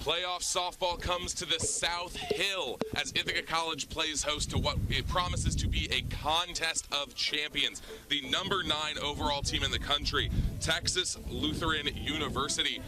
Playoff softball comes to the South Hill as Ithaca College plays host to what it promises to be a contest of champions. The number 9 overall team in the country, Texas Lutheran University.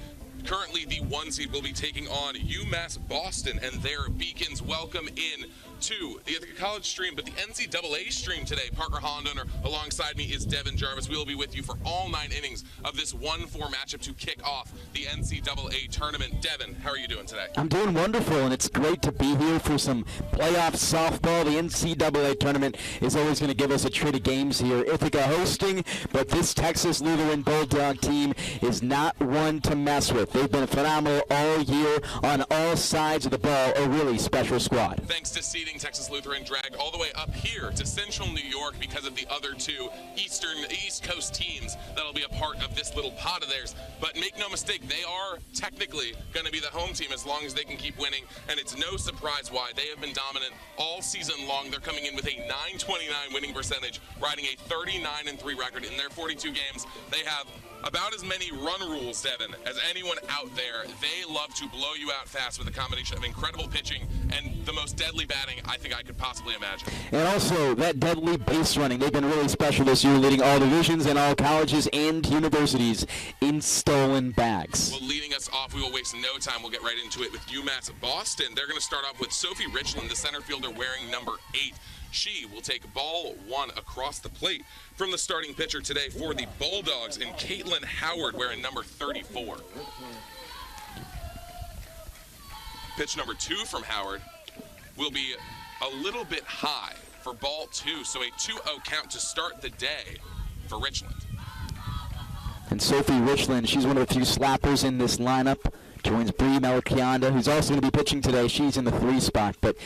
Currently, the 1 seed will be taking on UMass Boston and their Beacons. Welcome in to the Ithaca College stream, but the NCAA stream today. Parker Hollendonner alongside me is Devin Jarvis. We will be with you for all 9 innings of this 1-4 matchup to kick off the NCAA tournament. Devin, how are you doing today? I'm doing wonderful, and it's great to be here for some playoff softball. The NCAA tournament is always going to give us a treat of games here. Ithaca hosting, but this Texas Lutheran Bulldog team is not one to mess with. They've been phenomenal all year on all sides of the ball, a really special squad. Thanks to seeding, Texas Lutheran dragged all the way up here to Central New York because of the other 2 East Coast teams that'll be a part of this little pot of theirs. But make no mistake, they are technically going to be the home team as long as they can keep winning, and it's no surprise why. They have been dominant all season long. They're coming in with a .929 winning percentage, riding a 39-3 record in their 42 games. They have about as many run rules, Devin, as anyone out there. They love to blow you out fast with a combination of incredible pitching and the most deadly batting I think I could possibly imagine. And also that deadly base running. They've been really special this year, leading all divisions and all colleges and universities in stolen bags. Well, leading us off, we will waste no time. We'll get right into it with UMass Boston. They're going to start off with Sophie Richland, the center fielder, wearing number 8. She will take ball 1 across the plate from the starting pitcher today for the Bulldogs, and Caitlin Howard wearing number 34. Pitch number 2 from Howard will be a little bit high for ball 2, so a 2-0 count to start the day for Richland. And Sophie Richland, she's one of the few slappers in this lineup, joins Bree Melchionda, who's also going to be pitching today. She's in the 3 spot, but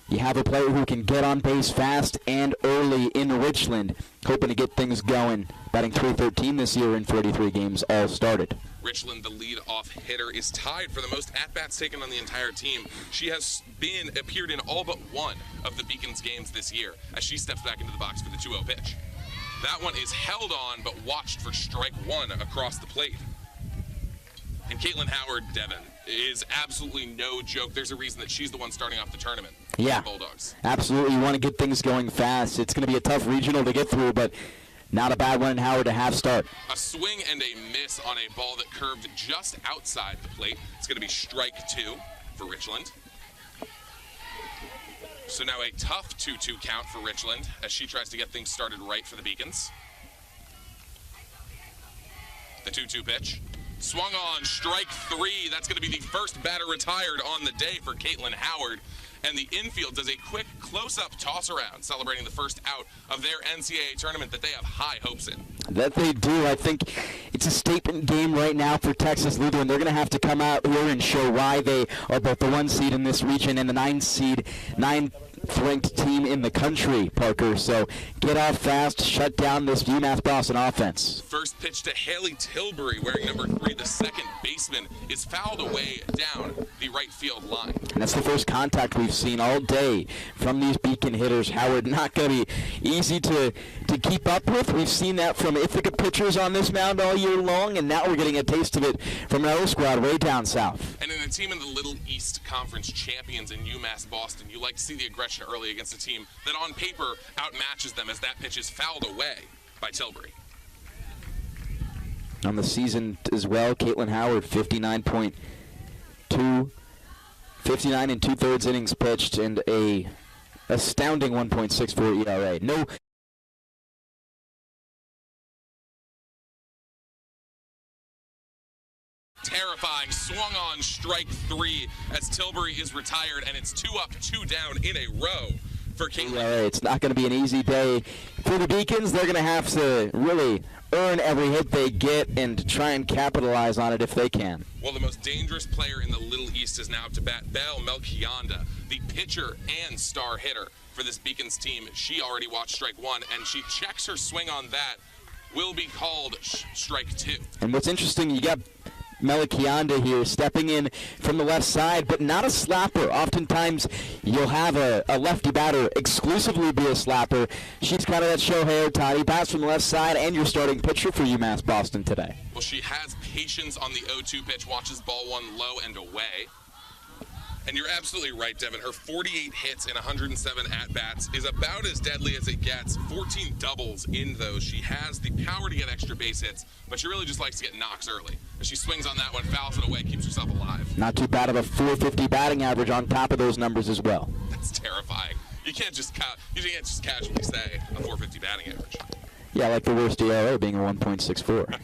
you have a player who can get on base fast and early in Richland, hoping to get things going. Batting .313 this year in 43 games all started. Richland, the lead-off hitter, is tied for the most at-bats taken on the entire team. She has appeared in all but 1 of the Beacons games this year as she steps back into the box for the 2-0 pitch. That one is held on but watched for strike 1 across the plate. And Caitlin Howard, Devin, is absolutely no joke. There's a reason that she's the one starting off the tournament. Yeah, the Bulldogs. Absolutely. You want to get things going fast. It's going to be a tough regional to get through, but not a bad one in Howard to half start. A swing and a miss on a ball that curved just outside the plate. It's going to be strike 2 for Richland. So now a tough 2-2 count for Richland as she tries to get things started right for the Beacons. The 2-2 pitch. Swung on, strike 3. That's going to be the first batter retired on the day for Caitlin Howard. And the infield does a quick close-up toss around, celebrating the first out of their NCAA tournament that they have high hopes in. That they do. I think it's a statement game right now for Texas Lutheran. They're going to have to come out here and show why they are both the 1 seed in this region and the 9th ranked team in the country, Parker. So get off fast, shut down this UMass Boston offense. First pitch to Haley Tilbury, wearing number 3, the second baseman, is fouled away down the right field line. And that's the first contact we've seen all day from these Beacon hitters. Howard, not going to be easy to keep up with. We've seen that from Ithaca pitchers on this mound all year long, and now we're getting a taste of it from another squad way down south. And in a team in the Little East Conference champions in UMass Boston, you like to see the aggression early against a team that on paper outmatches them as that pitch is fouled away by Tilbury. On the season as well, Caitlin Howard, 59 and 2/3 innings pitched and a astounding 1.64 ERA. No. Terrifying, swung on, strike 3 as Tilbury is retired, and it's 2 up, 2 down in a row for Caitlin. It's not going to be an easy day for the Beacons. They're going to have to really earn every hit they get and try and capitalize on it if they can. Well, the most dangerous player in the Little East is now up to bat, Belle Melchionda, the pitcher and star hitter for this Beacons team. She already watched strike 1, and she checks her swing on that. Will be called strike 2. And what's interesting, you got Melikianda here, stepping in from the left side, but not a slapper. Oftentimes, you'll have a lefty batter exclusively be a slapper. She's kind of that Shohei Ohtani pass from the left side, and your starting pitcher for UMass Boston today. Well, she has patience on the 0-2 pitch, watches ball one low and away. And you're absolutely right, Devin. Her 48 hits in 107 at-bats is about as deadly as it gets. 14 doubles in those. She has the power to get extra base hits, but she really just likes to get knocks early. As she swings on that one, fouls it away, keeps herself alive. Not too bad of a 450 batting average on top of those numbers as well. That's terrifying. You can't just casually say a 450 batting average. Yeah, like the worst ERA being a 1.64.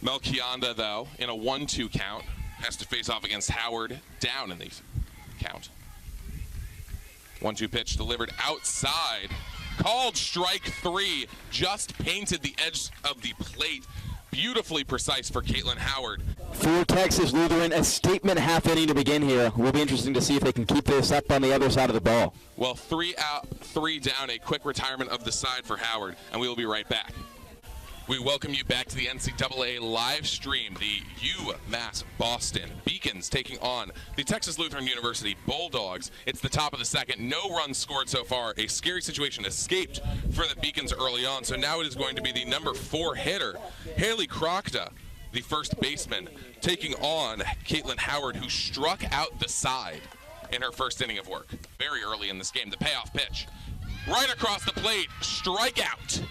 Melikianda, though, in a 1-2 count, has to face off against Howard, down in the count. 1-2 pitch delivered outside. Called strike 3. Just painted the edge of the plate. Beautifully precise for Caitlin Howard. For Texas Lutheran, a statement half inning to begin here. Will be interesting to see if they can keep this up on the other side of the ball. Well, 3 out, 3 down. A quick retirement of the side for Howard, and we will be right back. We welcome you back to the NCAA live stream. The UMass Boston Beacons taking on the Texas Lutheran University Bulldogs. It's the top of the second. No runs scored so far. A scary situation escaped for the Beacons early on. So now it is going to be the number 4 hitter, Haley Krokta, the first baseman, taking on Caitlin Howard, who struck out the side in her first inning of work. Very early in this game. The payoff pitch. Right across the plate. Strikeout.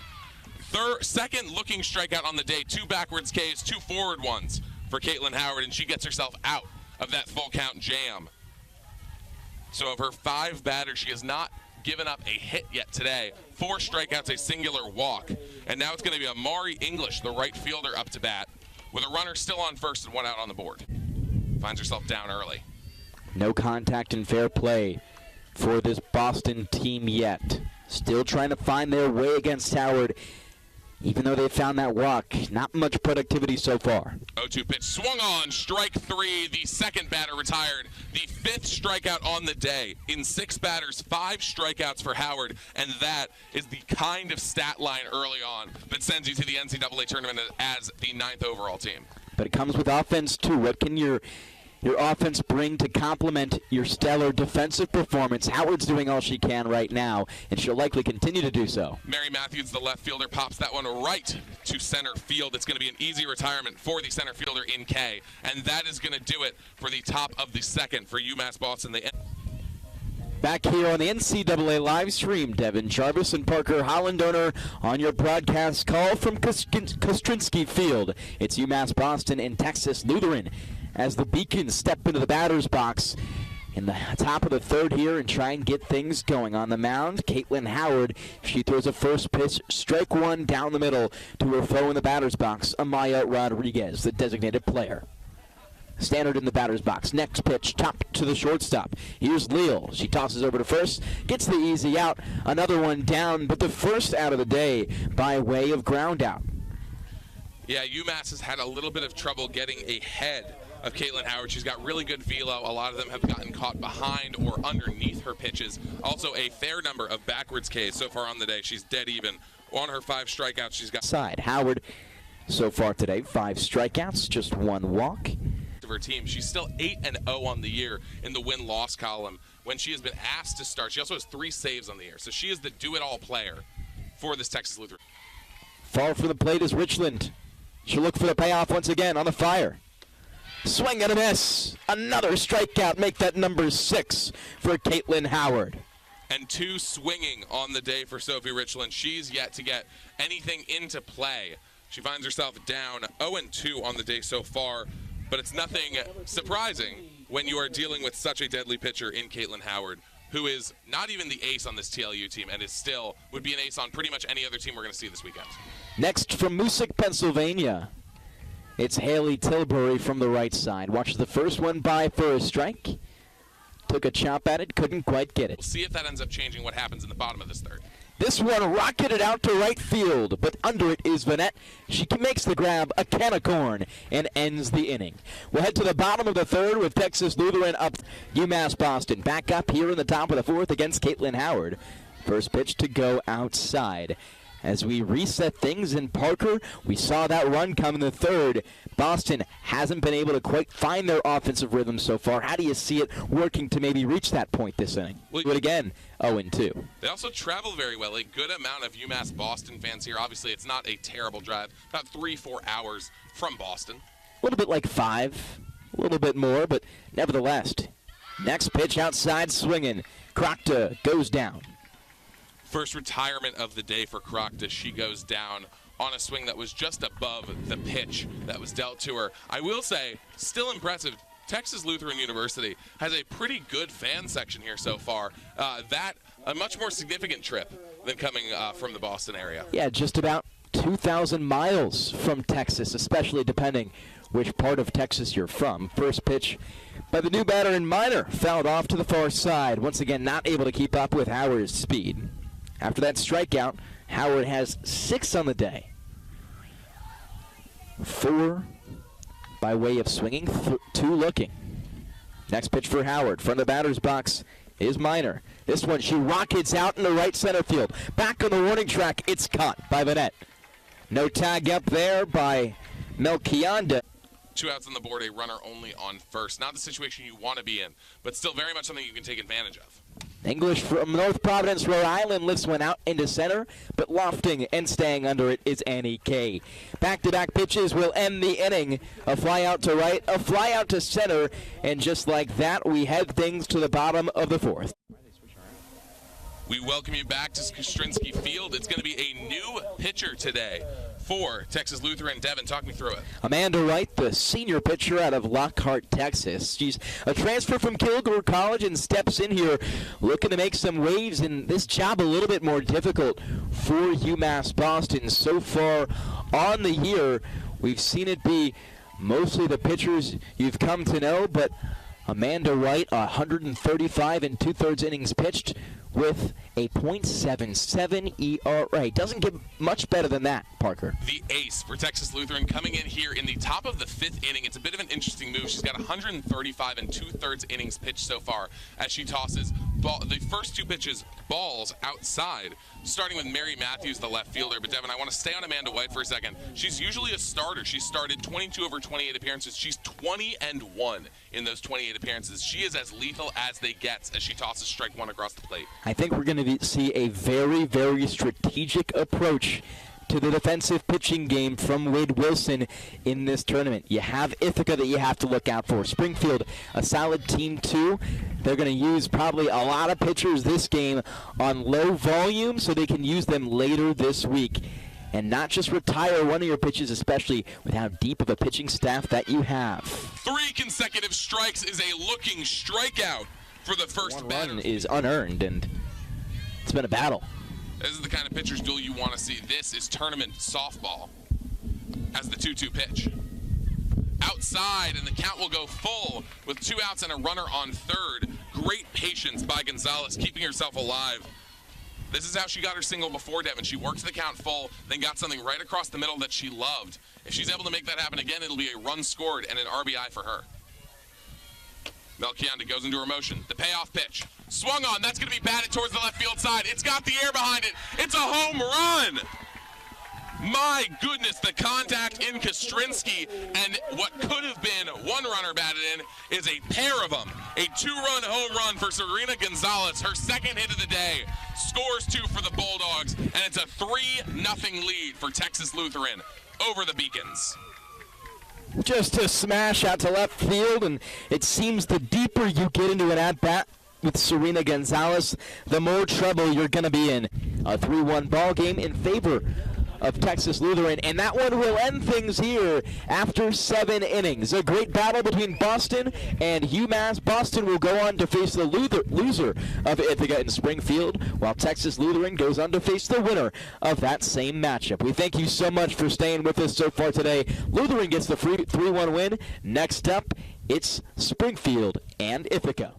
Second looking strikeout on the day. 2 backwards Ks, 2 forward ones for Caitlin Howard, and she gets herself out of that full count jam. So of her 5 batters, she has not given up a hit yet today. 4 strikeouts, a singular walk. And now it's going to be Amari English, the right fielder, up to bat, with a runner still on first and 1 out on the board. Finds herself down early. No contact and fair play for this Boston team yet. Still trying to find their way against Howard. Even though they found that walk, not much productivity so far. 0-2 pitch swung on, strike 3. The second batter retired. The 5th strikeout on the day. In 6 batters, 5 strikeouts for Howard. And that is the kind of stat line early on that sends you to the NCAA tournament as the 9th overall team. But it comes with offense, too. What can your offense bring to complement your stellar defensive performance? Howard's doing all she can right now, and she'll likely continue to do so. Mary Matthews, the left fielder, pops that one right to center field. It's going to be an easy retirement for the center fielder in K, and that is going to do it for the top of the second for UMass Boston. Back here on the NCAA live stream, Devin Jarvis and Parker Hollandoner on your broadcast call from Kostrinsky Field. It's UMass Boston and Texas Lutheran as the Beacons step into the batter's box in the top of the third here and try and get things going. On the mound, Caitlin Howard. She throws a first pitch, strike 1 down the middle to her foe in the batter's box, Amaya Rodriguez, the designated player. Standard in the batter's box. Next pitch, top to the shortstop. Here's Leal. She tosses over to first, gets the easy out. Another one down, but the first out of the day by way of ground out. Yeah, UMass has had a little bit of trouble getting ahead of Caitlin Howard. She's got really good velo. A lot of them have gotten caught behind or underneath her pitches. Also a fair number of backwards Ks so far on the day. She's dead even. On her 5 strikeouts, she's got side. Howard so far today, 5 strikeouts, just 1 walk. Of her team. She's still 8-0 on the year in the win-loss column when she has been asked to start. She also has 3 saves on the year. So she is the do-it-all player for this Texas Lutheran. Far from the plate is Richland. She'll look for the payoff once again on the fire. Swing and a miss. Another strikeout. Make that number 6 for Caitlin Howard. And 2 swinging on the day for Sophie Richland. She's yet to get anything into play. She finds herself down 0-2 on the day so far, but it's nothing surprising when you are dealing with such a deadly pitcher in Caitlin Howard, who is not even the ace on this TLU team and is still would be an ace on pretty much any other team we're going to see this weekend. Next from Moosic, Pennsylvania, it's Haley Tilbury from the right side. Watches the first one by for a strike. Took a chop at it, couldn't quite get it. We'll see if that ends up changing what happens in the bottom of this third. This one rocketed out to right field, but under it is Vanette. She makes the grab, a can of corn, and ends the inning. We'll head to the bottom of the third with Texas Lutheran up. UMass Boston back up here in the top of the fourth against Caitlin Howard. First pitch to go outside. as we reset things in Parker. We saw that run come in the third. Boston hasn't been able to quite find their offensive rhythm so far. How do you see it working to maybe reach that point this inning? Do it again, 0-2. They also travel very well. A good amount of UMass Boston fans here. Obviously, it's not a terrible drive. About 3-4 hours from Boston. A little bit like 5, a little bit more, but nevertheless. Next pitch outside swinging. Krokta goes down. First retirement of the day for Krokta. She goes down on a swing that was just above the pitch that was dealt to her. I will say, still impressive. Texas Lutheran University has a pretty good fan section here so far. A much more significant trip than coming from the Boston area. Yeah, just about 2,000 miles from Texas, especially depending which part of Texas you're from. First pitch by the new batter in Minor, fouled off to the far side. Once again, not able to keep up with Howard's speed. After that strikeout, Howard has 6 on the day. 4 by way of swinging, 2 looking. Next pitch for Howard. Front of the batter's box is Minor. This one, she rockets out in the right center field. Back on the warning track, it's caught by Vanette. No tag up there by Melchionda. 2 outs on the board, a runner only on first. Not the situation you want to be in, but still very much something you can take advantage of. English from North Providence, Rhode Island, lifts one out into center, but lofting and staying under it is Annie Kay. Back-to-back pitches will end the inning. A fly out to right, a fly out to center, and just like that, we head things to the bottom of the 4th. We welcome you back to Kostrinsky Field. It's going to be a new pitcher today for Texas Lutheran. Devin, talk me through it. Amanda Wright, the senior pitcher out of Lockhart, Texas. She's a transfer from Kilgore College and steps in here looking to make some waves in this job a little bit more difficult for UMass Boston. So far on the year, we've seen it be mostly the pitchers you've come to know, but Amanda Wright, 135 and 2/3 innings pitched with a .77 ERA. Doesn't get much better than that, Parker. The ace for Texas Lutheran coming in here in the top of the 5th inning. It's a bit of an interesting move. She's got 135 and 2/3 innings pitched so far as she tosses the first 2 pitches balls outside, starting with Mary Matthews, the left fielder. But Devin, I want to stay on Amanda White for a second. She's usually a starter. She started 22 over 28 appearances. She's 20-1 in those 28 appearances. She is as lethal as they get as she tosses strike 1 across the plate. I think we're going to see a very, very strategic approach to the defensive pitching game from Wade Wilson in this tournament. You have Ithaca that you have to look out for. Springfield, a solid team too. They're going to use probably a lot of pitchers this game on low volume so they can use them later this week and not just retire one of your pitches, especially with how deep of a pitching staff that you have. 3 consecutive strikes is a looking strikeout for the first batter. One is unearned, and it's been a battle. This is the kind of pitcher's duel you want to see. This is tournament softball as the 2-2 pitch. Outside, and the count will go full with 2 outs and a runner on third. Great patience by Gonzalez, keeping herself alive. This is how she got her single before, Devin. She worked the count full, then got something right across the middle that she loved. If she's able to make that happen again, it'll be a run scored and an RBI for her. Melchionda goes into her motion. The payoff pitch. Swung on. That's going to be batted towards the left field side. It's got the air behind it. It's a home run. My goodness, the contact in Kostrinsky, and what could have been 1 runner batted in is a pair of them. A 2-run home run for Serena Gonzalez, her 2nd hit of the day. Scores 2 for the Bulldogs, and it's a 3-0 lead for Texas Lutheran over the Beacons. Just a smash out to left field, and it seems the deeper you get into an at-bat with Serena Gonzalez, the more trouble you're going to be in. A 3-1 ball game in favor of Texas Lutheran, and that one will end things here after 7 innings. A great battle between Boston and UMass. Boston will go on to face the loser of Ithaca and Springfield, while Texas Lutheran goes on to face the winner of that same matchup. We thank you so much for staying with us so far today. Lutheran gets the 3-1 win. Next up, it's Springfield and Ithaca.